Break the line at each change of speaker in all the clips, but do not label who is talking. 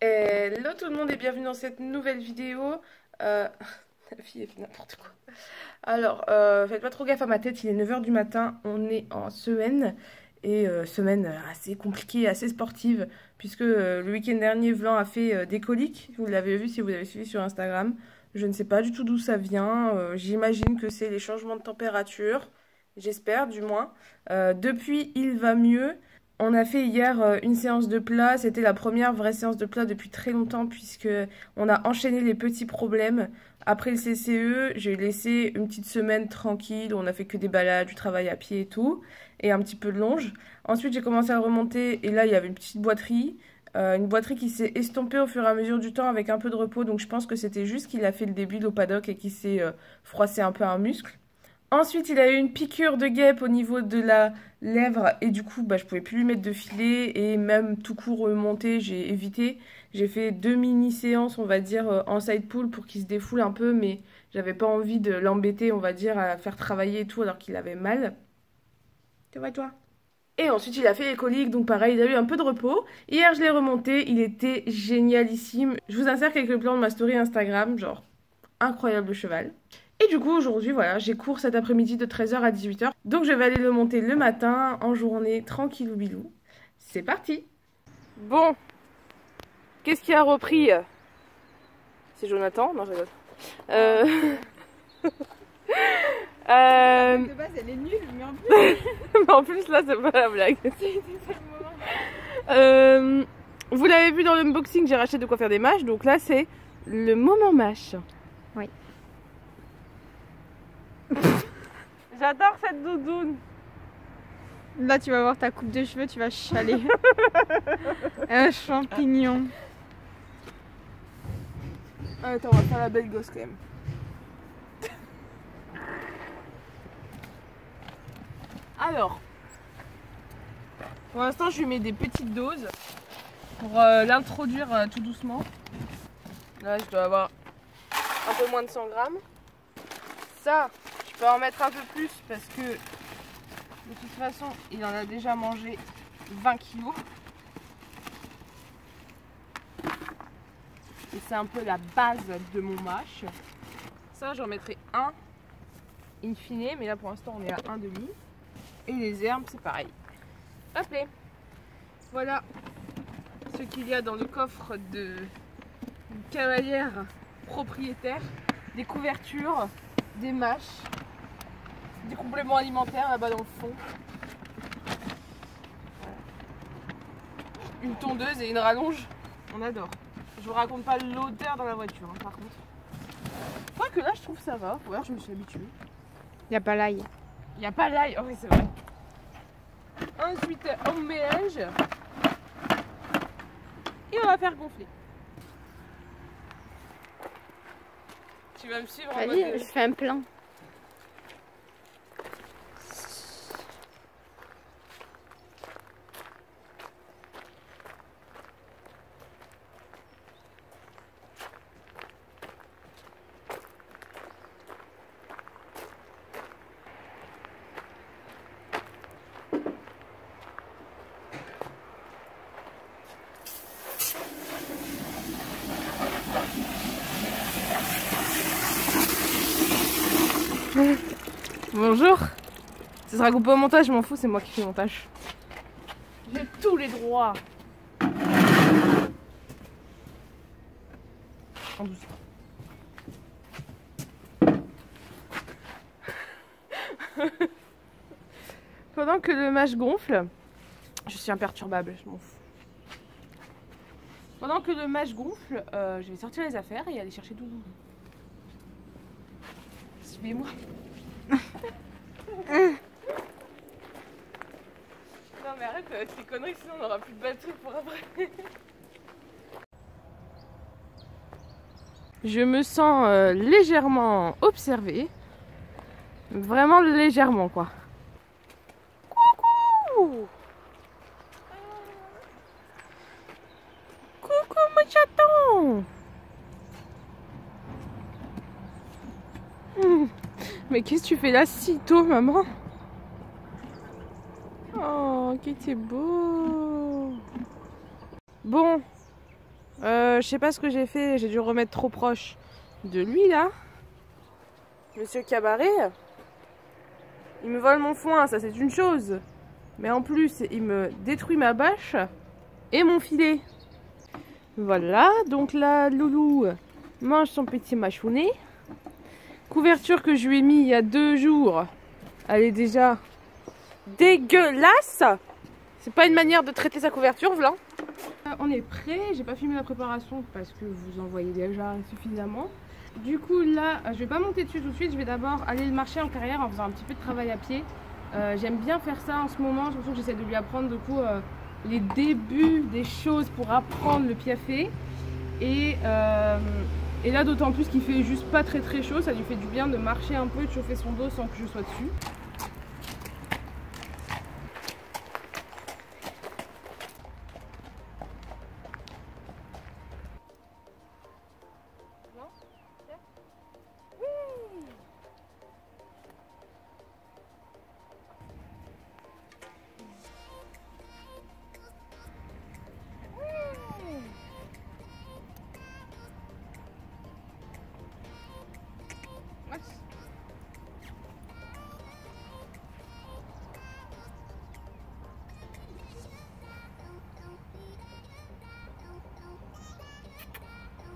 Hello tout le monde et bienvenue dans cette nouvelle vidéo. La fille elle fait n'importe quoi. Alors, faites pas trop gaffe à ma tête, il est 9 h du matin, on est en semaine. Et semaine assez compliquée, assez sportive, puisque le week-end dernier, Vlan a fait des coliques. Vous l'avez vu si vous avez suivi sur Instagram. Je ne sais pas du tout d'où ça vient. J'imagine que c'est les changements de température. J'espère du moins. Depuis, il va mieux. On a fait hier une séance de plat. C'était la première vraie séance de plat depuis très longtemps, puisque on a enchaîné les petits problèmes. Après le CCE, j'ai laissé une petite semaine tranquille. On a fait que des balades, du travail à pied et tout, et un petit peu de longe. Ensuite, j'ai commencé à remonter, et là, il y avait une petite boiterie. Une boiterie qui s'est estompée au fur et à mesure du temps avec un peu de repos. Donc, je pense que c'était juste qu'il a fait le début au paddock et qu'il s'est froissé un peu un muscle. Ensuite, il a eu une piqûre de guêpe au niveau de la lèvre et du coup, je pouvais plus lui mettre de filet et même tout court remonter, j'ai évité. J'ai fait 2 mini-séances, on va dire, en side pull pour qu'il se défoule un peu, mais j'avais pas envie de l'embêter, on va dire, à faire travailler et tout alors qu'il avait mal. Ça va toi? Et ensuite, il a fait les coliques, donc pareil, il a eu un peu de repos. Hier, je l'ai remonté, il était génialissime. Je vous insère quelques plans de ma story Instagram, genre, incroyable cheval. Et du coup, aujourd'hui, voilà, j'ai cours cet après-midi de 13 h à 18 h. Donc, je vais aller le monter le matin, en journée, tranquillou bilou. C'est parti! Bon, qu'est-ce qui a repris? C'est Jonathan? Non, je rigole.
De base, elle est nulle, mais en plus...
mais en plus, là, c'est pas la blague. Vous l'avez vu dans l'unboxing, j'ai racheté de quoi faire des mâches. Donc là, c'est le moment mâche.
Oui.
J'adore cette doudoune.
Là, tu vas voir ta coupe de cheveux, tu vas chialer. Un champignon.
Attends, on va faire la belle gosse quand même. Alors, pour l'instant, je lui mets des petites doses pour l'introduire tout doucement. Là, je dois avoir un peu moins de 100 grammes. Ça, je peux en mettre un peu plus parce que de toute façon, il en a déjà mangé 20 kilos. Et c'est un peu la base de mon mâche. Ça, j'en mettrai un in fine, mais là pour l'instant, on est à 1,5. Et les herbes, c'est pareil. Hop là. Voilà ce qu'il y a dans le coffre de cavalière propriétaire. Des couvertures, des mâches, des compléments alimentaires là-bas dans le fond. Voilà. Une tondeuse et une rallonge. On adore. Je vous raconte pas l'odeur dans la voiture, hein, par contre. Quoi que là, je trouve ça va. Ou alors je me suis habituée.
Il n'y a pas l'ail.
Il n'y a pas l'ail, oh oui c'est vrai. Ensuite on mélange et on va faire gonfler. Tu vas me suivre en
Vas-y,
mode...
je fais un plan.
Bonjour. Ce sera coupé au montage, je m'en fous, c'est moi qui fais le montage. J'ai tous les droits. En douceur. Pendant que le mâche gonfle, je suis imperturbable, je m'en fous. Pendant que le mâche gonfle, je vais sortir les affaires et aller chercher Doudou. Suivez-moi. Non mais arrête avec tes conneries, sinon on n'aura plus de batterie pour après. Je me sens légèrement observée. Vraiment légèrement quoi. Coucou! Coucou mon chaton! Mais qu'est-ce que tu fais là si tôt, maman? Oh, qui était beau! Bon, Je sais pas ce que j'ai fait, j'ai dû remettre trop proche de lui là. Monsieur Cabaret, il me vole mon foin, ça c'est une chose. Mais en plus, il me détruit ma bâche et mon filet. Voilà, donc là, Loulou mange son petit mâchonnet. Couverture que je lui ai mis il y a 2 jours. Elle est déjà dégueulasse. C'est pas une manière de traiter sa couverture, voilà. On est prêt, j'ai pas filmé la préparation parce que vous en voyez déjà suffisamment. Du coup là, je vais pas monter dessus tout de suite, je vais d'abord aller le marcher en carrière en faisant un petit peu de travail à pied. J'aime bien faire ça en ce moment, surtout que j'essaie de lui apprendre du coup les débuts des choses pour apprendre le piaffe. Et là d'autant plus qu'il fait juste pas très chaud, ça lui fait du bien de marcher un peu, de chauffer son dos sans que je sois dessus.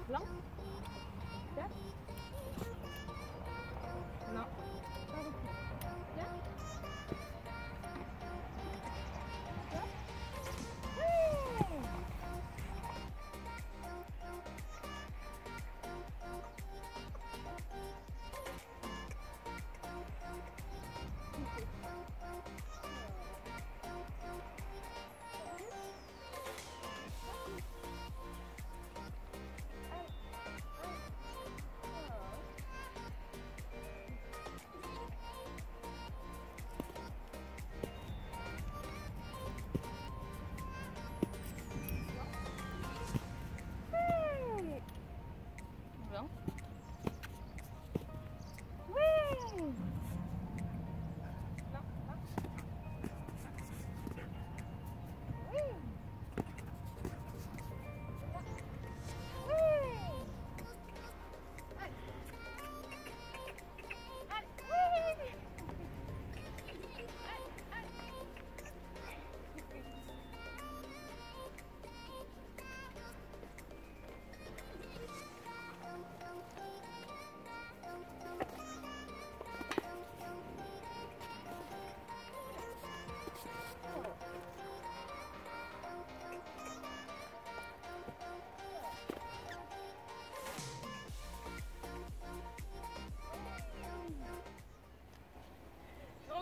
Blanc. Vert. Non. Vert.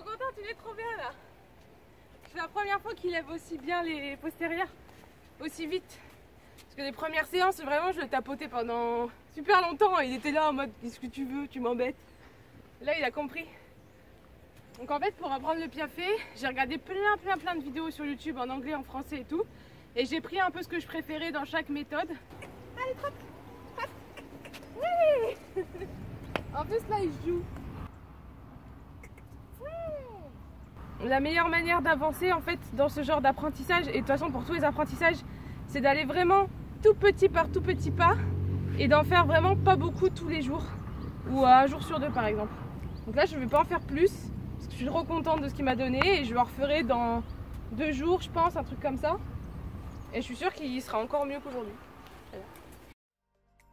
Contente, il est trop bien là. C'est la première fois qu'il lève aussi bien les postérieurs, aussi vite. Parce que les premières séances, vraiment, je le tapotais pendant super longtemps. Il était là en mode, qu'est-ce que tu veux, tu m'embêtes. Là, il a compris. Donc en fait, pour apprendre le piaffe, j'ai regardé plein de vidéos sur YouTube en anglais, en français et tout. Et j'ai pris un peu ce que je préférais dans chaque méthode. Allez, trotte, trotte. Oui. En plus, là, il joue. La meilleure manière d'avancer en fait dans ce genre d'apprentissage, et de toute façon pour tous les apprentissages, c'est d'aller vraiment tout petit par tout petit pas et d'en faire vraiment pas beaucoup tous les jours ou un jour sur 2 par exemple. Donc là je ne vais pas en faire plus parce que je suis trop contente de ce qu'il m'a donné et je le referai dans 2 jours je pense, un truc comme ça, et je suis sûre qu'il sera encore mieux qu'aujourd'hui.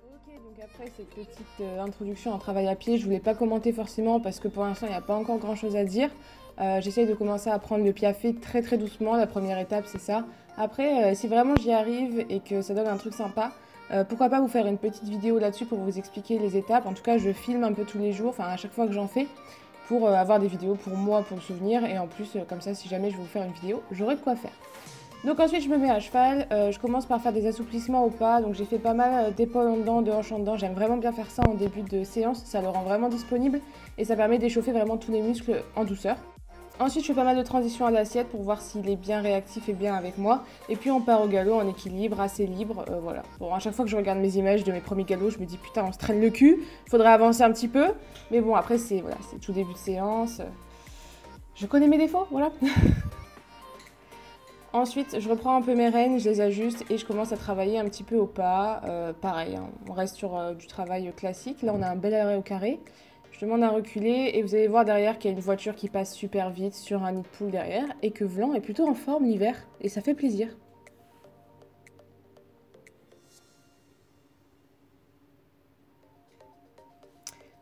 Ok, donc après cette petite introduction en travail à pied, je voulais pas commenter forcément parce que pour l'instant il n'y a pas encore grand chose à dire. J'essaye de commencer à apprendre le piaffe très doucement, la première étape c'est ça. Après si vraiment j'y arrive et que ça donne un truc sympa, pourquoi pas vous faire une petite vidéo là-dessus pour vous expliquer les étapes. En tout cas je filme un peu tous les jours, enfin à chaque fois que j'en fais, pour avoir des vidéos pour moi, pour le souvenir, et en plus comme ça si jamais je veux vous faire une vidéo, j'aurai de quoi faire. Donc ensuite je me mets à cheval, je commence par faire des assouplissements au pas, donc j'ai fait pas mal d'épaules en dedans, de hanches en dedans, j'aime vraiment bien faire ça en début de séance, ça le rend vraiment disponible et ça permet d'échauffer vraiment tous les muscles en douceur. Ensuite je fais pas mal de transitions à l'assiette pour voir s'il est bien réactif et bien avec moi, et puis on part au galop en équilibre, assez libre, voilà. Bon, à chaque fois que je regarde mes images de mes premiers galops, je me dis putain on se traîne le cul, faudrait avancer un petit peu, mais bon après c'est voilà, c'est tout début de séance, je connais mes défauts, voilà. Ensuite, je reprends un peu mes rênes, je les ajuste et je commence à travailler un petit peu au pas. Pareil, hein, on reste sur du travail classique. Là, on a un bel arrêt au carré. Je demande à reculer et vous allez voir derrière qu'il y a une voiture qui passe super vite sur un nid de poule derrière et que Vlan est plutôt en forme l'hiver et ça fait plaisir.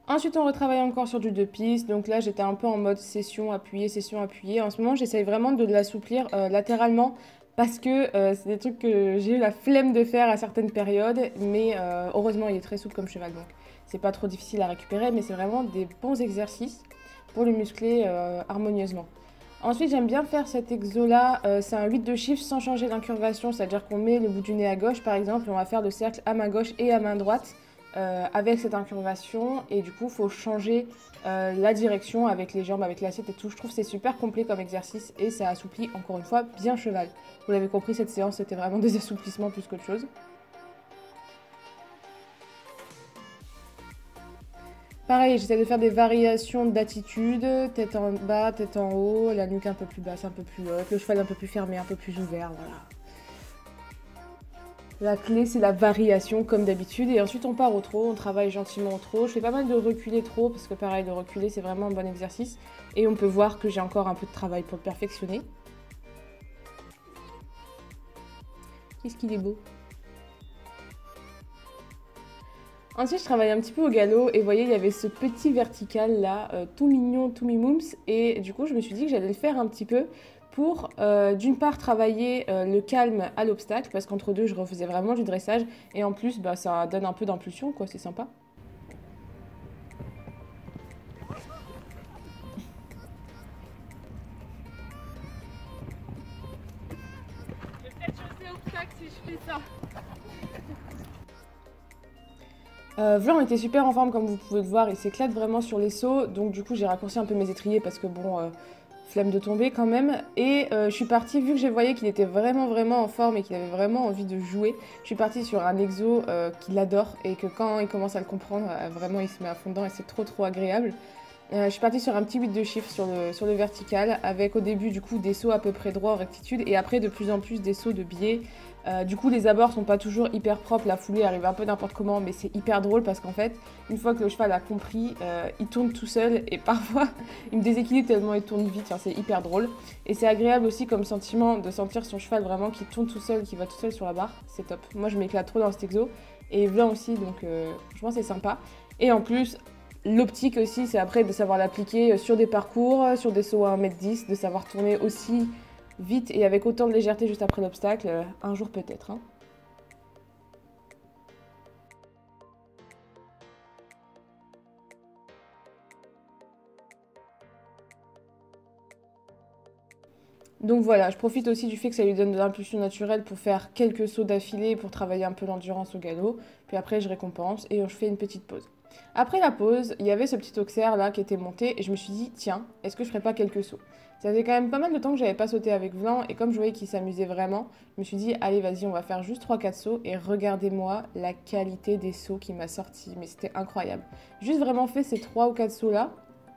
Ensuite, on retravaille encore sur du 2 pistes. Donc là, j'étais un peu en mode session appuyée, session appuyée. En ce moment, j'essaye vraiment de l'assouplir latéralement parce que c'est des trucs que j'ai eu la flemme de faire à certaines périodes. Mais heureusement, il est très souple comme cheval. Donc, c'est pas trop difficile à récupérer. Mais c'est vraiment des bons exercices pour le muscler harmonieusement. Ensuite, j'aime bien faire cet exo-là. C'est un 8 de chiffre sans changer d'incurvation. C'est-à-dire qu'on met le bout du nez à gauche, par exemple. Et on va faire le cercle à main gauche et à main droite. Avec cette incurvation et du coup il faut changer la direction avec les jambes, avec l'assiette et tout. Je trouve que c'est super complet comme exercice et ça assouplit encore une fois bien cheval. Vous l'avez compris, cette séance c'était vraiment des assouplissements plus qu'autre chose. Pareil, j'essaie de faire des variations d'attitude, tête en bas, tête en haut, la nuque un peu plus basse, un peu plus haute, le cheval un peu plus fermé, un peu plus ouvert, voilà. La clé, c'est la variation comme d'habitude. Et ensuite, on part au trot, on travaille gentiment au trot. Je fais pas mal de reculer trop parce que pareil, de reculer, c'est vraiment un bon exercice. Et on peut voir que j'ai encore un peu de travail pour le perfectionner. Qu'est-ce qu'il est beau. Ensuite, je travaille un petit peu au galop et vous voyez, il y avait ce petit vertical là, tout mignon, tout mimoums. Et du coup, je me suis dit que j'allais le faire un petit peu pour d'une part travailler le calme à l'obstacle parce qu'entre deux je refaisais vraiment du dressage et en plus bah, ça donne un peu d'impulsion quoi, c'est sympa.
Je vais peut-être chausser obstacle si je fais ça.
Vlan était super en forme comme vous pouvez le voir, il s'éclate vraiment sur les sauts donc du coup j'ai raccourci un peu mes étriers parce que bon flemme de tomber quand même. Et je suis partie, vu que je voyais qu'il était vraiment en forme et qu'il avait vraiment envie de jouer, je suis partie sur un exo qu'il adore et que quand il commence à le comprendre, vraiment il se met à fond dedans et c'est trop agréable. Je suis partie sur un petit 8 de chiffre sur le vertical avec au début du coup des sauts à peu près droits en rectitude et après de plus en plus des sauts de biais. Du coup les abords sont pas toujours hyper propres, la foulée arrive un peu n'importe comment mais c'est hyper drôle parce qu'en fait une fois que le cheval a compris, il tourne tout seul et parfois il me déséquilibre tellement il tourne vite, enfin, c'est hyper drôle. Et c'est agréable aussi comme sentiment de sentir son cheval vraiment qui tourne tout seul, qui va tout seul sur la barre, c'est top. Moi je m'éclate trop dans cet exo et Vlan aussi donc franchement c'est sympa. Et en plus l'optique aussi, c'est après de savoir l'appliquer sur des parcours, sur des sauts à 1m10, de savoir tourner aussi vite et avec autant de légèreté juste après l'obstacle, un jour peut-être. Hein. Donc voilà, je profite aussi du fait que ça lui donne de l'impulsion naturelle pour faire quelques sauts d'affilée pour travailler un peu l'endurance au galop. Puis après, je récompense et je fais une petite pause. Après la pause, il y avait ce petit auxerre là qui était monté et je me suis dit, tiens, est-ce que je ferais pas quelques sauts? Ça faisait quand même pas mal de temps que j'avais pas sauté avec Vlan et comme je voyais qu'il s'amusait vraiment, je me suis dit, allez, vas-y, on va faire juste 3-4 sauts et regardez-moi la qualité des sauts qui m'a sorti. Mais c'était incroyable. Juste vraiment fait ces 3 ou 4 sauts là,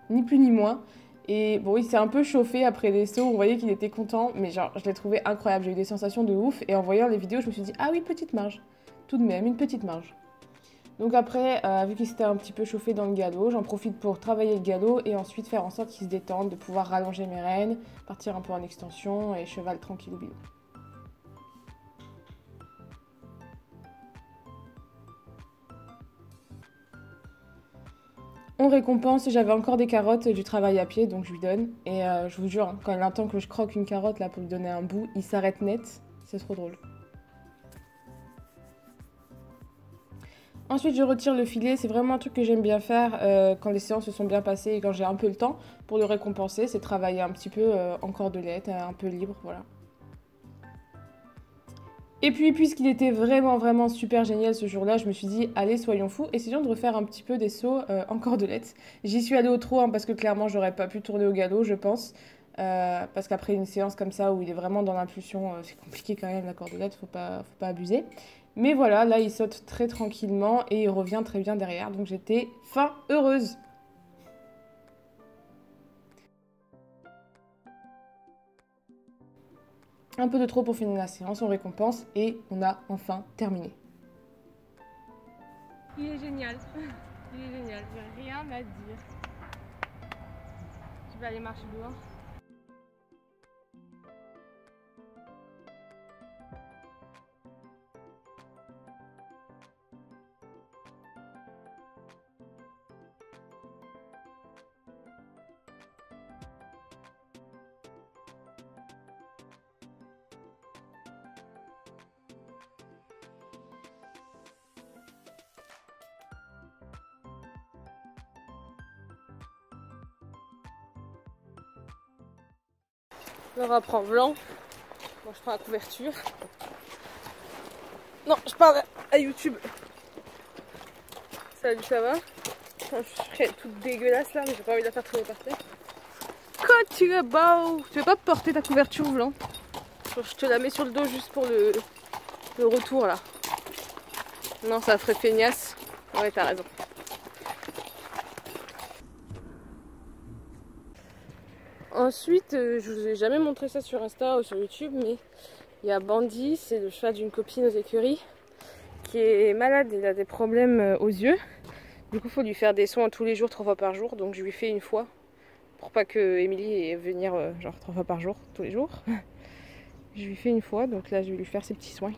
ni plus ni moins. Et bon, il s'est un peu chauffé après les sauts, on voyait qu'il était content, mais genre, je l'ai trouvé incroyable, j'ai eu des sensations de ouf, et en voyant les vidéos, je me suis dit, ah oui, petite marge, tout de même, une petite marge. Donc après, vu qu'il s'était un petit peu chauffé dans le galop, j'en profite pour travailler le galop, et ensuite faire en sorte qu'il se détende, de pouvoir rallonger mes rênes, partir un peu en extension, et cheval tranquille ou bilou. On récompense, j'avais encore des carottes du travail à pied, donc je lui donne. Et je vous jure, hein, quand il entend que je croque une carotte là pour lui donner un bout, il s'arrête net. C'est trop drôle. Ensuite, je retire le filet. C'est vraiment un truc que j'aime bien faire quand les séances se sont bien passées et quand j'ai un peu le temps pour le récompenser. C'est travailler un petit peu en cordelette, un peu libre, voilà. Et puis, puisqu'il était vraiment super génial ce jour-là, je me suis dit, allez, soyons fous, essayons de refaire un petit peu des sauts en cordelette. J'y suis allée au trot hein, parce que clairement, j'aurais pas pu tourner au galop, je pense. Parce qu'après une séance comme ça où il est vraiment dans l'impulsion, c'est compliqué quand même la cordelette, faut pas abuser. Mais voilà, là, il saute très tranquillement et il revient très bien derrière, donc j'étais fin heureuse. Un peu de trop pour finir la séance, on récompense et on a enfin terminé.
Il est génial. Il est génial, j'ai rien à dire. Je vais aller marcher dehors. Laura prend blanc. Moi je prends la couverture. Non, je parle à YouTube. Salut, ça va? Je serais toute dégueulasse là, mais j'ai pas envie de la faire tomber par terre. Quoi, tu es beau? Tu veux pas porter ta couverture blanc? Je te la mets sur le dos juste pour le retour là. Non, ça ferait feignasse. Ouais, t'as raison. Ensuite, je vous ai jamais montré ça sur Insta ou sur YouTube, mais il y a Bandy, c'est le cheval d'une copine aux écuries, qui est malade, il a des problèmes aux yeux. Du coup, il faut lui faire des soins tous les jours, 3 fois par jour, donc je lui fais une fois, pour pas que Émilie ait venir genre 3 fois par jour, tous les jours. Je lui fais une fois, donc là je vais lui faire ses petits soins.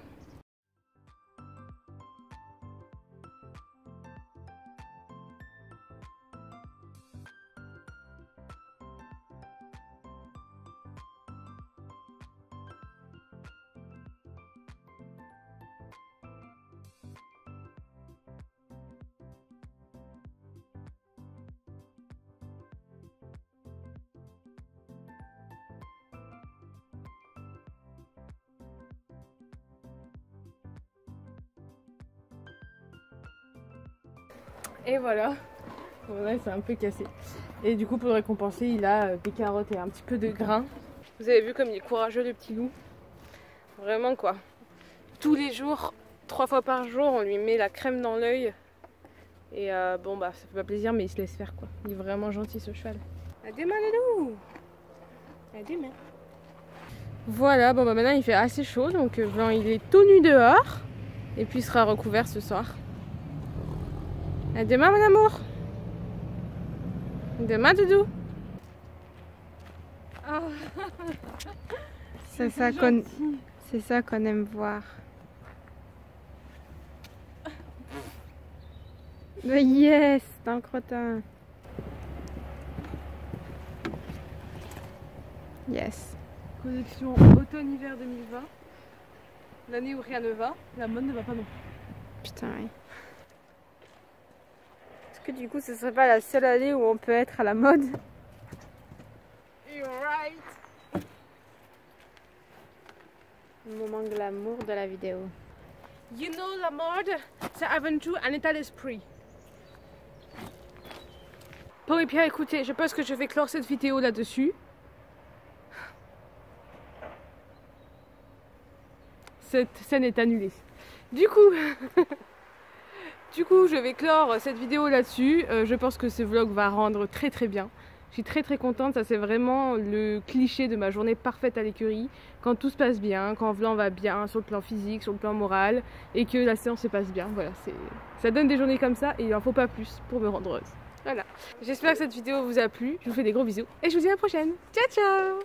Et voilà, là c'est un peu cassé. Et du coup pour le récompenser, il a des carottes et un petit peu de grain. Vous avez vu comme il est courageux le petit loup. Vraiment quoi. Tous les jours, 3 fois par jour, on lui met la crème dans l'œil. Et bon bah ça fait pas plaisir mais il se laisse faire quoi. Il est vraiment gentil ce cheval. À demain les loups. À demain. Voilà, bon bah maintenant il fait assez chaud donc Blanc il est tout nu dehors. Et puis il sera recouvert ce soir. À demain mon amour. Demain doudou. Oh. C'est ça qu'on aime voir. Mais yes, t'es un crottin. Yes. Collection automne-hiver 2020. L'année où rien ne va, la mode ne va pas non plus. Putain oui. Est-ce que du coup ce serait pas la seule année où on peut être à la mode? You're right. Le moment glamour de la vidéo. You know la mode, c'est avant tout un état d'esprit. Bon et bien écoutez, je pense que je vais clore cette vidéo là-dessus. Cette scène est annulée. Du coup, je vais clore cette vidéo là-dessus. Je pense que ce vlog va rendre très très bien. Je suis très très contente, ça c'est vraiment le cliché de ma journée parfaite à l'écurie. Quand tout se passe bien, quand Blanc va bien sur le plan physique, sur le plan moral et que la séance se passe bien. Voilà, ça donne des journées comme ça et il n'en faut pas plus pour me rendre heureuse. Voilà, j'espère que cette vidéo vous a plu. Je vous fais des gros bisous et je vous dis à la prochaine. Ciao ciao.